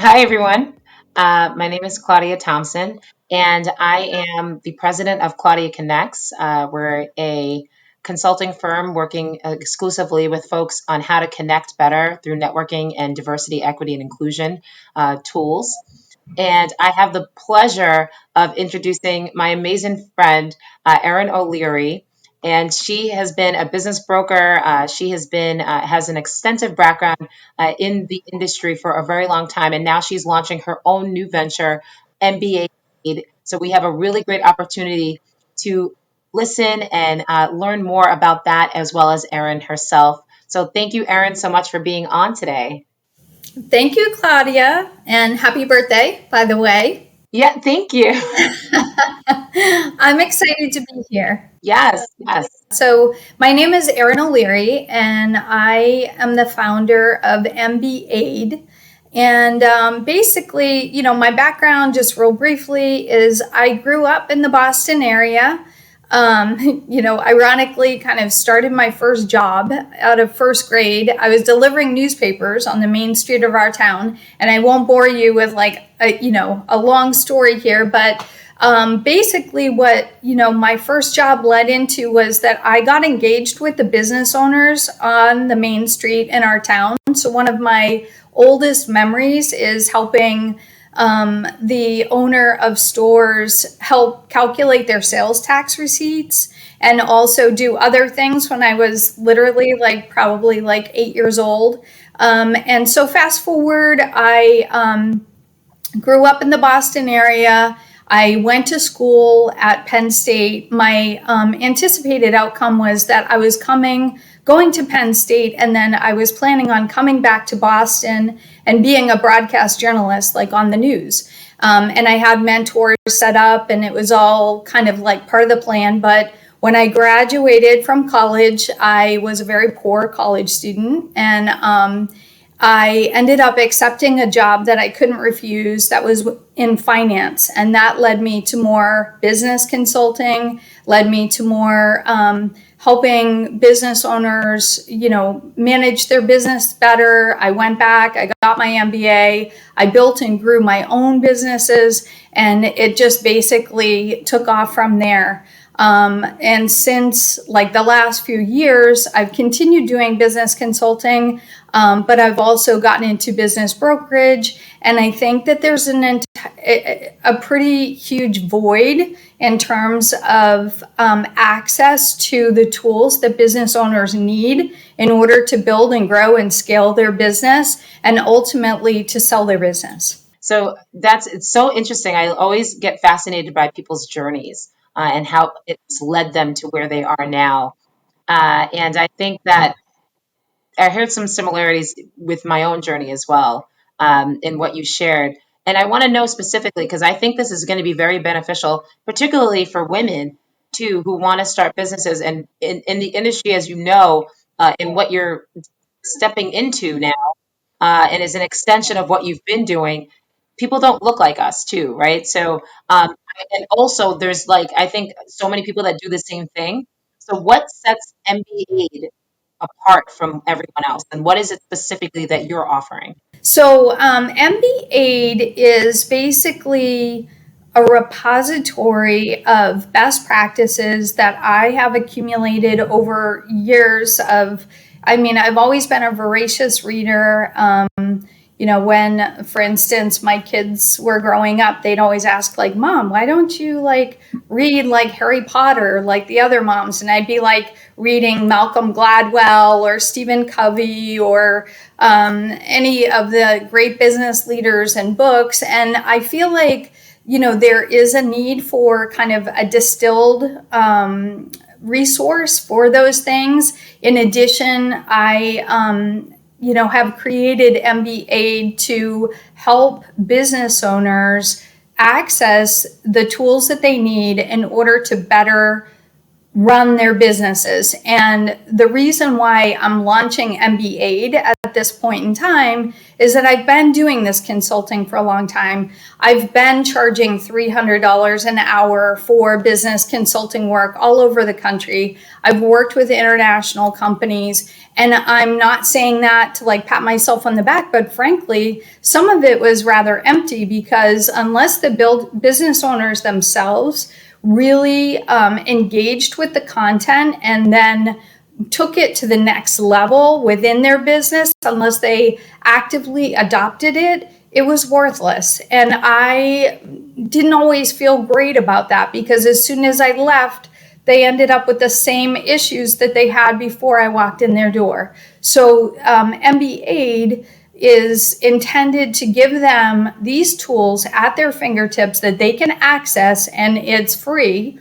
Hi, everyone. My name is Claudia Thompson, and I am the president of Claudia Connects. We're a consulting firm working exclusively with folks on how to connect better through networking and diversity, equity, and inclusion tools. And I have the pleasure of introducing my amazing friend, Erin O'Leary. And she has been a business broker. She has an extensive background in the industry for a very long time. And now she's launching her own new venture, MBAID. So we have a really great opportunity to listen and learn more about that as well as Erin herself. So thank you, Erin, so much for being on today. Thank you, Claudia, and happy birthday, by the way. Yeah, thank you. I'm excited to be here. Yes, yes. So, my name is Erin O'Leary, and I am the founder of MBAID. And basically, my background, just real briefly, is I grew up in the Boston area. Ironically, kind of started my first job out of first grade. I was delivering newspapers on the main street of our town, and I won't bore you with a long story here, but basically what my first job led into was that I got engaged with the business owners on the main street in our town. So one of my oldest memories is helping the owner of stores help calculate their sales tax receipts and also do other things when I was literally probably 8 years old. And so fast forward, I grew up in the Boston area. I went to school at Penn State. My anticipated outcome was that I was going to Penn State, and then I was planning on coming back to Boston and being a broadcast journalist, like on the news. And I had mentors set up, and it was all kind of like part of the plan. But when I graduated from college, I was a very poor college student, and I ended up accepting a job that I couldn't refuse that was in finance. And that led me to more business consulting, led me to more helping business owners, manage their business better. I went back, I got my MBA, I built and grew my own businesses, and it just basically took off from there. And since the last few years, I've continued doing business consulting, but I've also gotten into business brokerage. And I think that there's a pretty huge void in terms of access to the tools that business owners need in order to build and grow and scale their business and ultimately to sell their business. So it's so interesting. I always get fascinated by people's journeys and how it's led them to where they are now. And I think that I heard some similarities with my own journey as well in what you shared. And I want to know specifically, because I think this is going to be very beneficial, particularly for women too, who want to start businesses. And in the industry, as you know, in what you're stepping into now, and is an extension of what you've been doing, people don't look like us too, right? So, and also there's I think so many people that do the same thing. So what sets MBA apart from everyone else, and what is it specifically that you're offering? So, MBAID is basically a repository of best practices that I have accumulated over years of. I mean, I've always been a voracious reader. When, for instance, my kids were growing up, they'd always ask, Mom, why don't you read Harry Potter like the other moms? And I'd be reading Malcolm Gladwell or Stephen Covey or any of the great business leaders and books. And I feel there is a need for kind of a distilled resource for those things. In addition, I have created MBAID to help business owners access the tools that they need in order to better run their businesses. And the reason why I'm launching MBAID at this point in time is that I've been doing this consulting for a long time. I've been charging $300 an hour for business consulting work all over the country. I've worked with international companies, and I'm not saying that to like pat myself on the back, but frankly, some of it was rather empty because unless the business owners themselves really engaged with the content and then took it to the next level within their business, unless they actively adopted it, it was worthless. And I didn't always feel great about that because as soon as I left, they ended up with the same issues that they had before I walked in their door. So MBAID is intended to give them these tools at their fingertips that they can access, and it's free.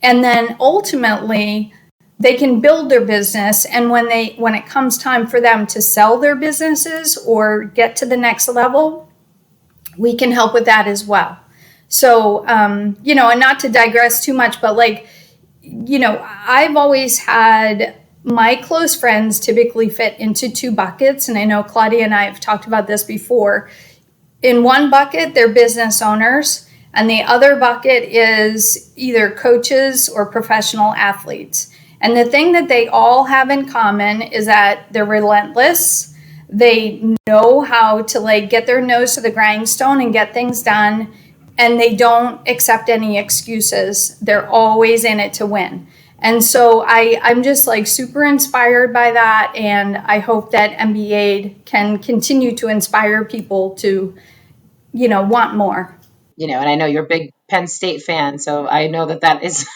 And then ultimately, they can build their business. And when it comes time for them to sell their businesses or get to the next level, we can help with that as well. So, and not to digress too much, but I've always had my close friends typically fit into two buckets. And I know Claudia and I have talked about this before. In one bucket, they're business owners, and the other bucket is either coaches or professional athletes. And the thing that they all have in common is that they're relentless. They know how to get their nose to the grindstone and get things done. And they don't accept any excuses. They're always in it to win. And so I'm just super inspired by that. And I hope that MBA can continue to inspire people to, want more. And I know you're a big Penn State fan, so I know that is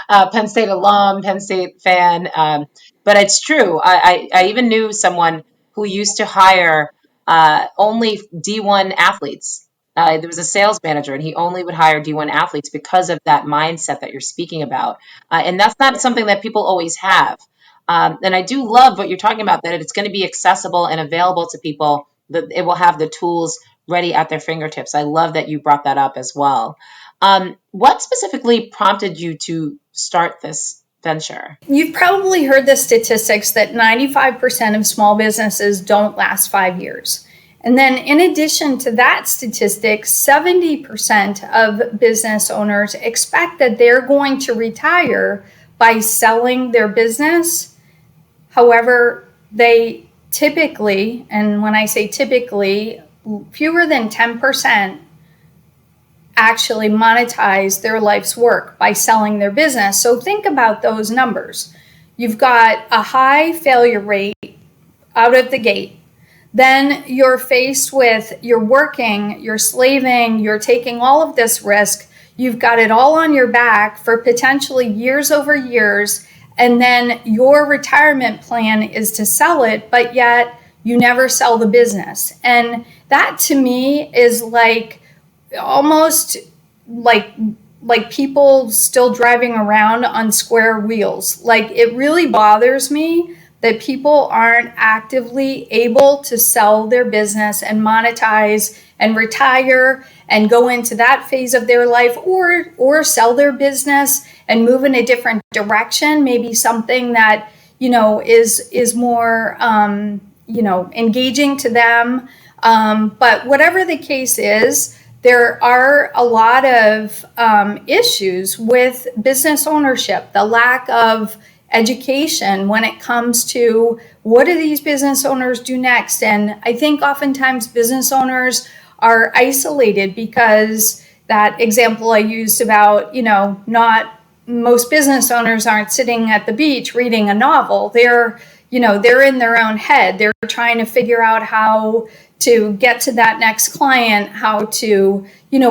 Penn State alum, Penn State fan. But it's true. I even knew someone who used to hire only D1 athletes. There was a sales manager, and he only would hire D1 athletes because of that mindset that you're speaking about. And that's not something that people always have. And I do love what you're talking about, that it's going to be accessible and available to people, that it will have the tools ready at their fingertips. I love that you brought that up as well. What specifically prompted you to start this venture? You've probably heard the statistics that 95% of small businesses don't last 5 years. And then in addition to that statistic, 70% of business owners expect that they're going to retire by selling their business. However, they typically, and when I say typically, fewer than 10% actually monetize their life's work by selling their business. So think about those numbers. You've got a high failure rate out of the gate. Then you're faced with, you're working, you're slaving, you're taking all of this risk. You've got it all on your back for potentially years over years. And then your retirement plan is to sell it, but yet you never sell the business. And that to me is almost like people still driving around on square wheels. It really bothers me that people aren't actively able to sell their business and monetize and retire and go into that phase of their life, or sell their business and move in a different direction, maybe something that is more engaging to them. But whatever the case is, there are a lot of issues with business ownership, the lack of education when it comes to what do these business owners do next. And I think oftentimes business owners are isolated because that example I used about, not most business owners aren't sitting at the beach reading a novel. They're in their own head. They're trying to figure out how to get to that next client, how to,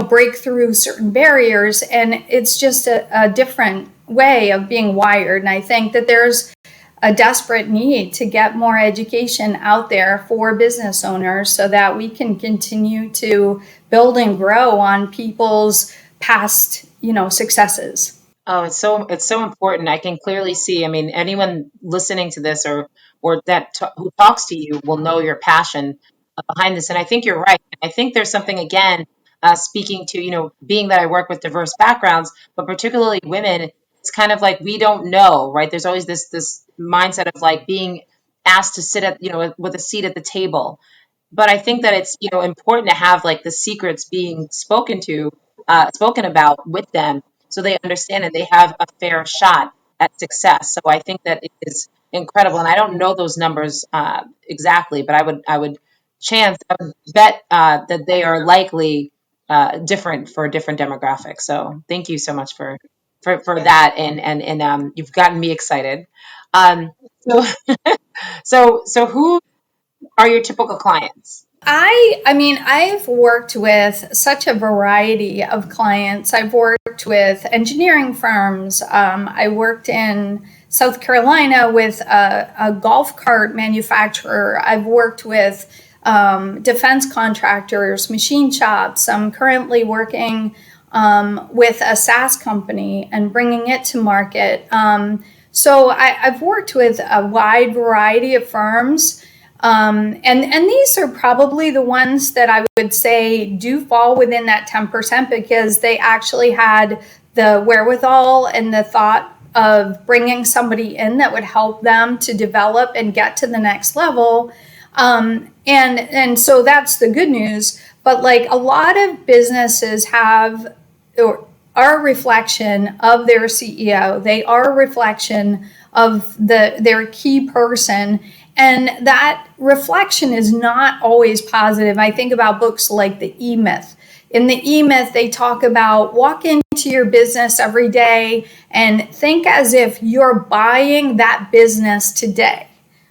break through certain barriers. And it's just a different way of being wired. And I think that there's a desperate need to get more education out there for business owners so that we can continue to build and grow on people's past, successes. Oh, it's so important. I can clearly see. I mean, anyone listening to this or who talks to you will know your passion behind this. And I think you're right. I think there's something again, speaking to being that I work with diverse backgrounds, but particularly women. it's kind of like we don't know, right? There's always this mindset of like being asked to sit at, with a seat at the table. But I think that it's, important to have like the secrets being spoken about with them, so they understand and they have a fair shot at success. So I think that it is incredible, and I don't know those numbers exactly, but I would bet that they are likely different for different demographics. So thank you so much for that, and you've gotten me excited. Um, so so who are your typical clients? I mean, I've worked with such a variety of clients. I've worked with engineering firms. I worked in South Carolina with a golf cart manufacturer. I've worked with defense contractors, machine shops. I'm currently working with a SaaS company and bringing it to market. So I've worked with a wide variety of firms. And these are probably the ones that I would say do fall within that 10% because they actually had the wherewithal and the thought of bringing somebody in that would help them to develop and get to the next level. And so that's the good news. But like a lot of businesses have or are a reflection of their CEO. They are a reflection of their key person. And that reflection is not always positive. I think about books like The E-Myth. In The E-Myth, they talk about walk into your business every day and think as if you're buying that business today.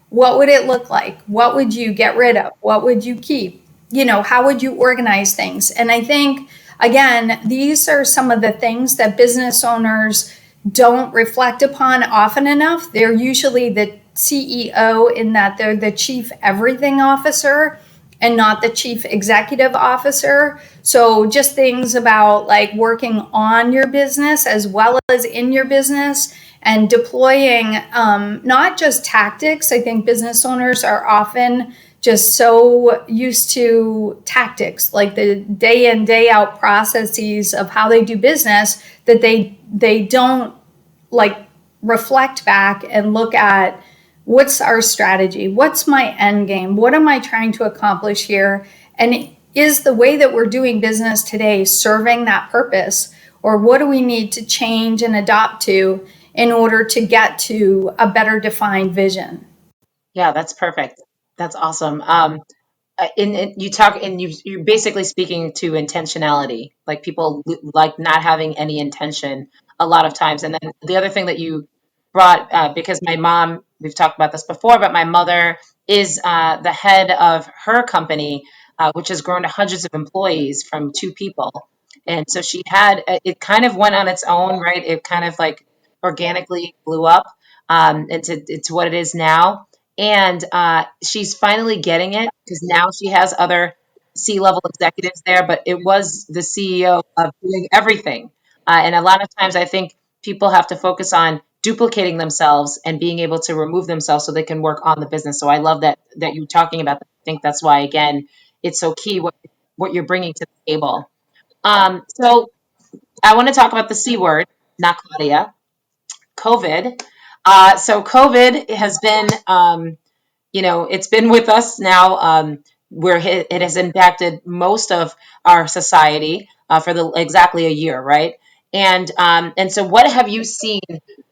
What would it look like? What would you get rid of? What would you keep? How would you organize things? And I think, again, these are some of the things that business owners don't reflect upon often enough. They're usually the CEO in that they're the chief everything officer and not the chief executive officer. So just things about like working on your business as well as in your business and deploying not just tactics. I think business owners are often just so used to tactics, like the day in, day out processes of how they do business, that they don't like reflect back and look at what's our strategy, what's my end game, what am I trying to accomplish here, and is the way that we're doing business today serving that purpose, or what do we need to change and adopt to in order to get to a better defined vision. Yeah, that's perfect. That's awesome. You talk, and you're basically speaking to intentionality, like people like not having any intention a lot of times. And then the other thing that you brought, because my mom, we've talked about this before, but my mother is the head of her company, which has grown to hundreds of employees from two people. And so she had, it kind of went on its own, right? It kind of like organically blew up into what it is now. And she's finally getting it because now she has other C-level executives there, but it was the CEO of doing everything. And a lot of times I think people have to focus on duplicating themselves and being able to remove themselves so they can work on the business. So I love that you're talking about that. I think that's why, again, it's so key what you're bringing to the table. So I want to talk about the C word, not Claudia, COVID. So COVID has been it's been with us now, where it has impacted most of our society for exactly a year, right? And so, what have you seen?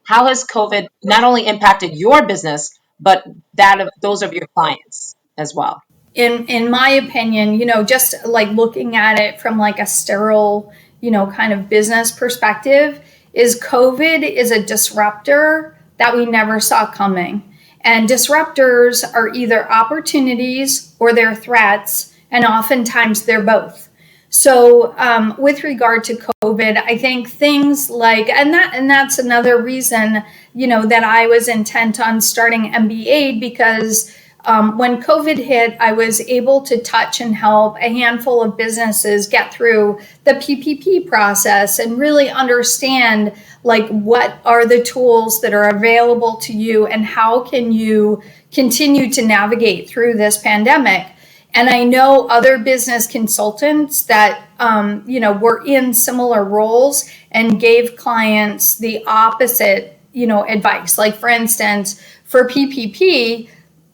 How has COVID not only impacted your business, but that of those of your clients as well? In my opinion, just like looking at it from like a sterile, kind of business perspective, is COVID is a disruptor that we never saw coming. And disruptors are either opportunities or they're threats, and oftentimes they're both. So, with regard to COVID, I think things like, and that's another reason, that I was intent on starting MBAID because when COVID hit, I was able to touch and help a handful of businesses get through the PPP process and really understand like what are the tools that are available to you and how can you continue to navigate through this pandemic. And I know other business consultants that, were in similar roles and gave clients the opposite, advice. Like, for instance, for PPP,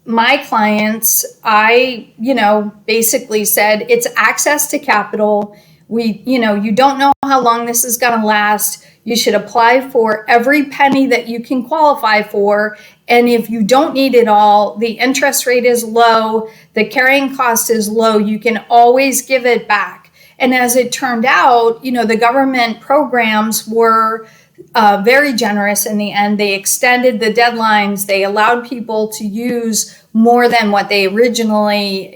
my clients, I, basically said it's access to capital. You don't know how long this is going to last. You should apply for every penny that you can qualify for. And if you don't need it all, the interest rate is low, the carrying cost is low, you can always give it back. And as it turned out, the government programs were very generous in the end. They extended the deadlines. They allowed people to use more than what they originally,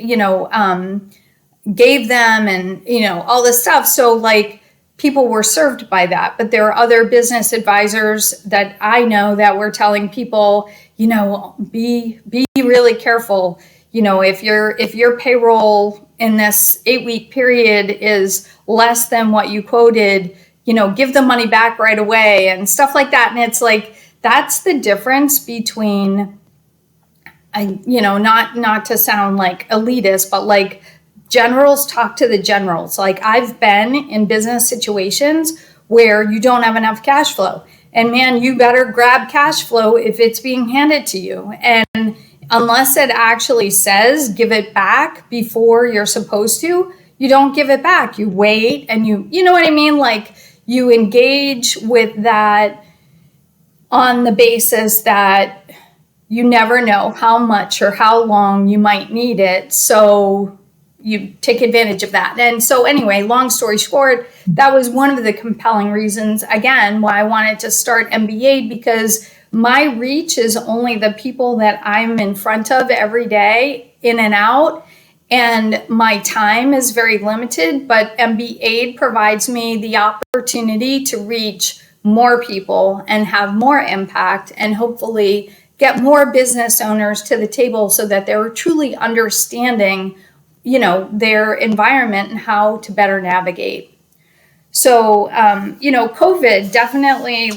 gave them, and, all this stuff. So, like, people were served by that. But there are other business advisors that I know that were telling people, be really careful. If your payroll in this 8-week period is less than what you quoted, give the money back right away and stuff like that. And it's like, that's the difference between, not to sound like elitist, but like, generals talk to the generals. Like, I've been in business situations where you don't have enough cash flow, and man, you better grab cash flow if it's being handed to you. And unless it actually says give it back before you're supposed to, you don't give it back. You wait, and you know what I mean? Like, you engage with that on the basis that you never know how much or how long you might need it. So you take advantage of that. And so anyway, long story short, that was one of the compelling reasons, again, why I wanted to start MBAID, because my reach is only the people that I'm in front of every day, in and out. And my time is very limited, but MBAID provides me the opportunity to reach more people and have more impact, and hopefully get more business owners to the table so that they're truly understanding their environment and how to better navigate. So, COVID definitely,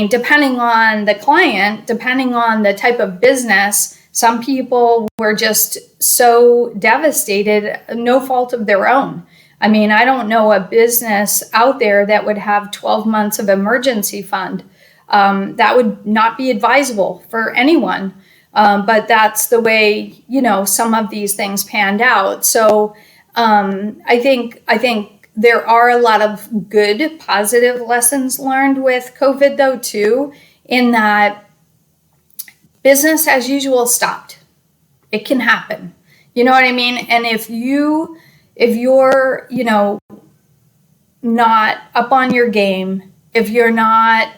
depending on the client, depending on the type of business, some people were just so devastated, no fault of their own. I don't know a business out there that would have 12 months of emergency fund. That would not be advisable for anyone. But that's the way, some of these things panned out. So I think there are a lot of good, positive lessons learned with COVID, though, too, in that business as usual stopped. It can happen. You know what I mean? And if you're, not up on your game, if you're not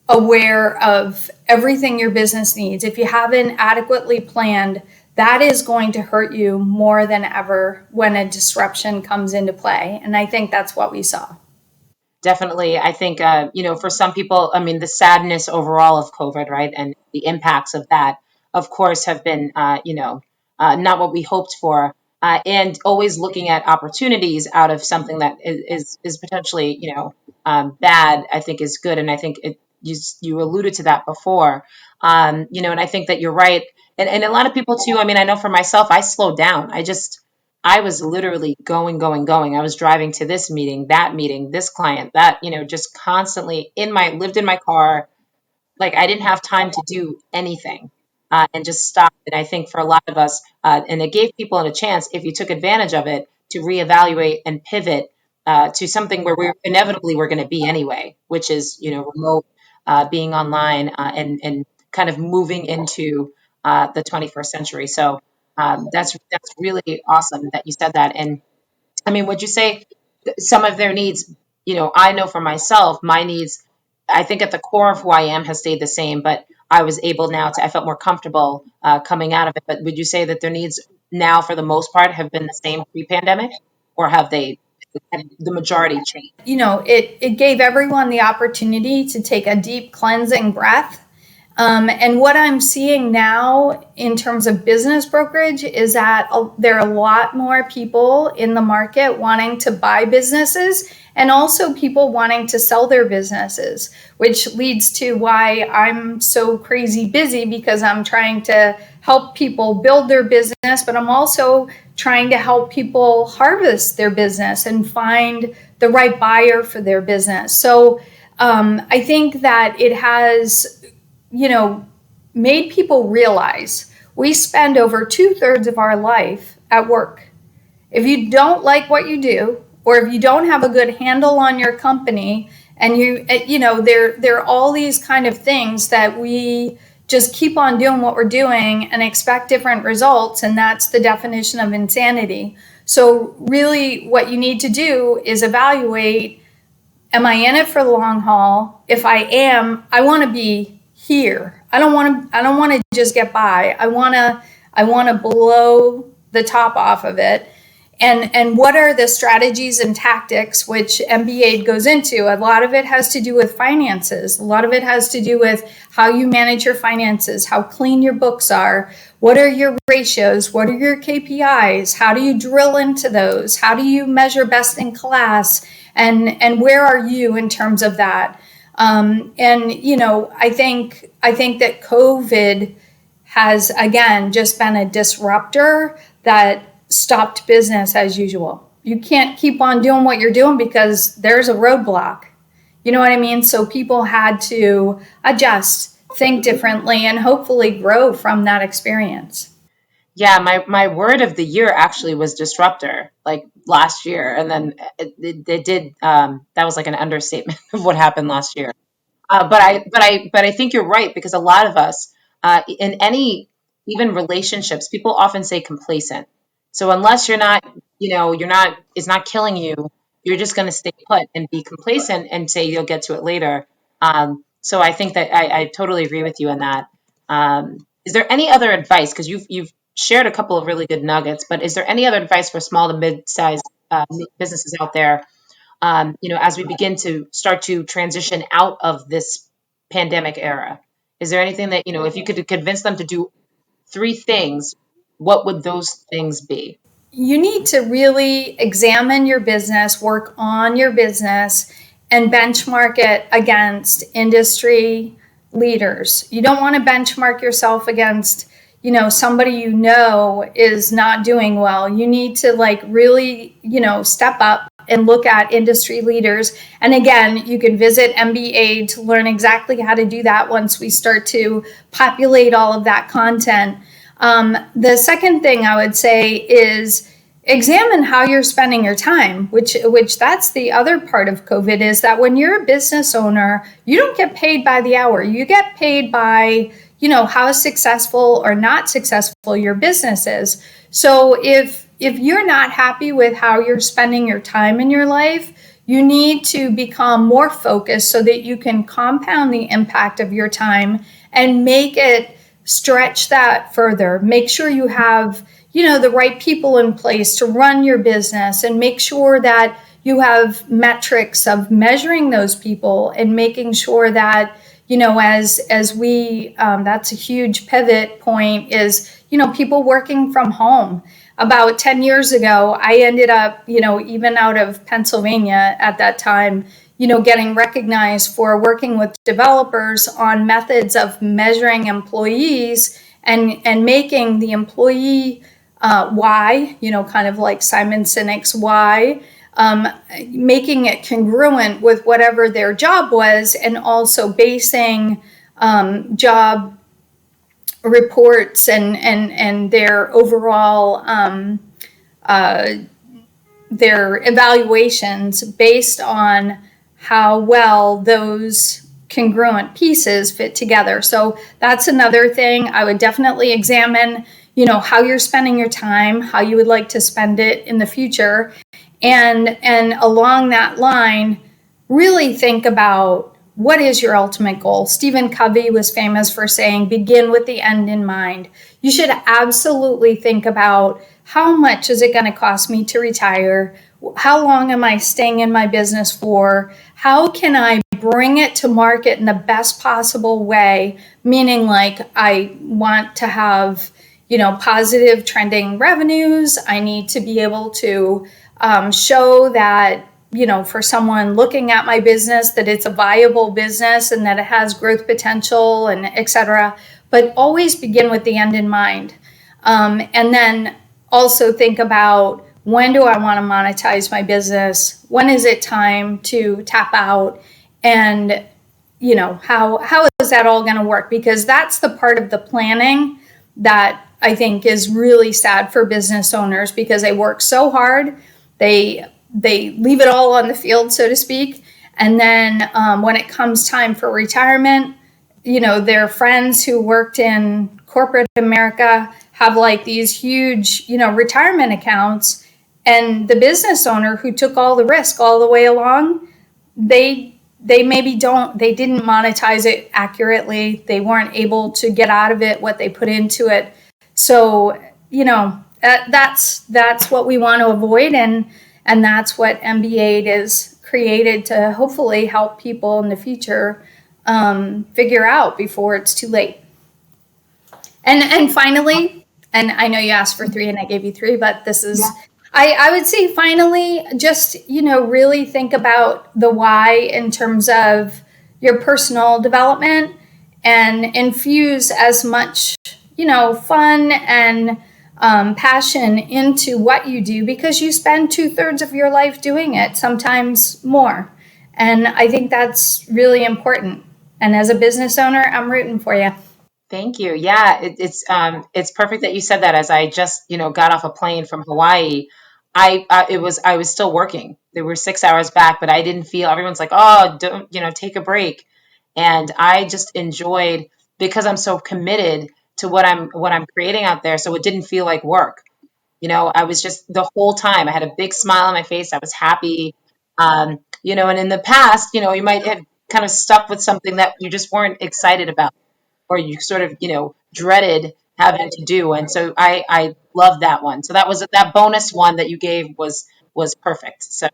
aware of everything your business needs, if you haven't adequately planned, that is going to hurt you more than ever when a disruption comes into play. And I think that's what we saw. Definitely. I think, for some people, the sadness overall of COVID, right, and the impacts of that, of course, have been, not what we hoped for. And always looking at opportunities out of something that is potentially, bad, I think is good. And I think you alluded to that before, and I think that you're right. And a lot of people too, I know for myself, I slowed down. I was literally going, going, going. I was driving to this meeting, this client, that, just constantly lived in my car. Like, I didn't have time to do anything, and just stop. And I think for a lot of us, and it gave people a chance, if you took advantage of it, to reevaluate and pivot to something where we're inevitably we're going to be anyway, which is, remote, being online, and kind of moving into the 21st century. So that's really awesome that you said that. And would you say some of their needs, I know for myself, my needs, I think at the core of who I am has stayed the same, but I was able now I felt more comfortable coming out of it. But would you say that their needs now, for the most part, have been the same pre-pandemic, or have the majority changed? It gave everyone the opportunity to take a deep cleansing breath. And what I'm seeing now in terms of business brokerage is that there are a lot more people in the market wanting to buy businesses, and also people wanting to sell their businesses, which leads to why I'm so crazy busy, because I'm trying to help people build their business, but I'm also trying to help people harvest their business and find the right buyer for their business. So I think that it has, made people realize we spend over 2/3 of our life at work. If you don't like what you do, or if you don't have a good handle on your company, and there are all these kind of things that we just keep on doing what we're doing and expect different results, and that's the definition of insanity. So really what you need to do is evaluate, am I in it for the long haul? If I am, I want to be here. I don't want to just get by. I want to blow the top off of it. And what are the strategies and tactics, which MBAID goes into? A lot of it has to do with finances. A lot of it has to do with how you manage your finances, how clean your books are, what are your ratios, what are your KPIs, how do you drill into those, how do you measure best in class, and where are you in terms of that? I think that COVID has, again, just been a disruptor that stopped business as usual. You can't keep on doing what you're doing because there's a roadblock. You know what I mean? So people had to adjust, think differently, and hopefully grow from that experience. Yeah, my word of the year actually was disruptor, like last year, and then it did. That was like an understatement of what happened last year. But I think you're right, because a lot of us, in any, even relationships, people often say complacent. So unless you're not, it's not killing you, you're just going to stay put and be complacent and say you'll get to it later. So I think that I totally agree with you on that. Is there any other advice? Because you've shared a couple of really good nuggets, but is there any other advice for small to mid-sized businesses out there, as we begin to start to transition out of this pandemic era? Is there anything that, if you could convince them to do three things, what would those things be? You need to really examine your business, work on your business, and benchmark it against industry leaders. You don't want to benchmark yourself against, somebody is not doing well. You need to really, step up and look at industry leaders. And again, you can visit MBA to learn exactly how to do that once we start to populate all of that content. The second thing I would say is examine how you're spending your time, which that's the other part of COVID, is that when you're a business owner, you don't get paid by the hour. You get paid by, how successful or not successful your business is. So if you're not happy with how you're spending your time in your life, you need to become more focused so that you can compound the impact of your time and make it stretch that further. Make sure you have, the right people in place to run your business, and make sure that you have metrics of measuring those people and making sure that, as we, that's a huge pivot point, is, people working from home. About 10 years ago, I ended up, even out of Pennsylvania at that time, getting recognized for working with developers on methods of measuring employees and making the employee why, kind of like Simon Sinek's why, making it congruent with whatever their job was, and also basing job reports and their overall their evaluations based on how well those congruent pieces fit together. So that's another thing I would definitely examine, how you're spending your time, how you would like to spend it in the future. And along that line, really think about, what is your ultimate goal? Stephen Covey was famous for saying, begin with the end in mind. You should absolutely think about, how much is it going to cost me to retire? How long am I staying in my business for? How can I bring it to market in the best possible way? Meaning, I want to have, positive trending revenues. I need to be able to show that, for someone looking at my business, that it's a viable business and that it has growth potential, and et cetera. but always begin with the end in mind. And then also think about, when do I want to monetize my business? When is it time to tap out? And how is that all going to work? Because that's the part of the planning that I think is really sad for business owners, because they work so hard, they leave it all on the field, so to speak, and then when it comes time for retirement, their friends who worked in corporate America have like these huge, retirement accounts, and the business owner who took all the risk all the way along, they maybe they didn't monetize it accurately. They weren't able to get out of it what they put into it. So, that's what we want to avoid. And that's what MBAID is created to hopefully help people in the future figure out before it's too late. And finally, and I know you asked for three and I gave you three, but this is, I would say finally, just, really think about the why in terms of your personal development, and infuse as much, fun and passion into what you do, because you spend 2/3 of your life doing it, sometimes more. And I think that's really important. And as a business owner, I'm rooting for you. Thank you. Yeah, it's perfect that you said that. As I just got off a plane from Hawaii, I was still working. There were 6 hours back, but I didn't feel. Everyone's like, oh, don't take a break, and I just enjoyed, because I'm so committed to what I'm creating out there. So it didn't feel like work. I was just, the whole time I had a big smile on my face. I was happy. And in the past, you might have kind of stuck with something that you just weren't excited about, or you sort of, dreaded having to do. And so I love that one. So that bonus one that you gave was perfect. So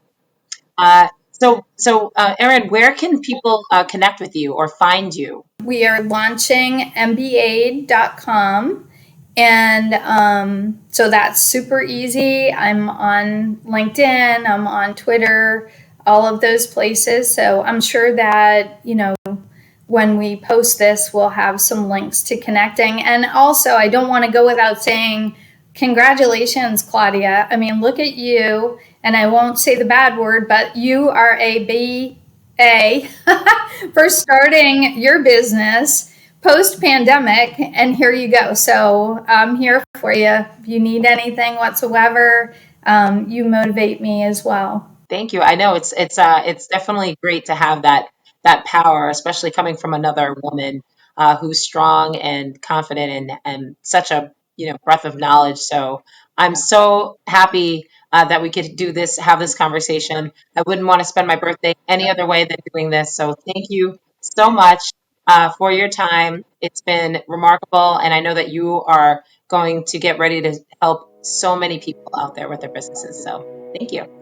Erin, where can people connect with you or find you? We are launching MBAID.com. And so that's super easy. I'm on LinkedIn, I'm on Twitter, all of those places. So I'm sure that, when we post this, we'll have some links to connecting. And also, I don't want to go without saying, congratulations, Claudia. I mean, look at you. And I won't say the bad word, but you are a BA for starting your business post pandemic, and here you go. So I'm here for you. If you need anything whatsoever, you motivate me as well. Thank you. I know it's definitely great to have that power, especially coming from another woman who's strong and confident, and such a breadth of knowledge. So I'm so happy that we could have this conversation. I wouldn't want to spend my birthday any other way than doing this. So thank you so much for your time. It's been remarkable, and I know that you are going to get ready to help so many people out there with their businesses. So thank you.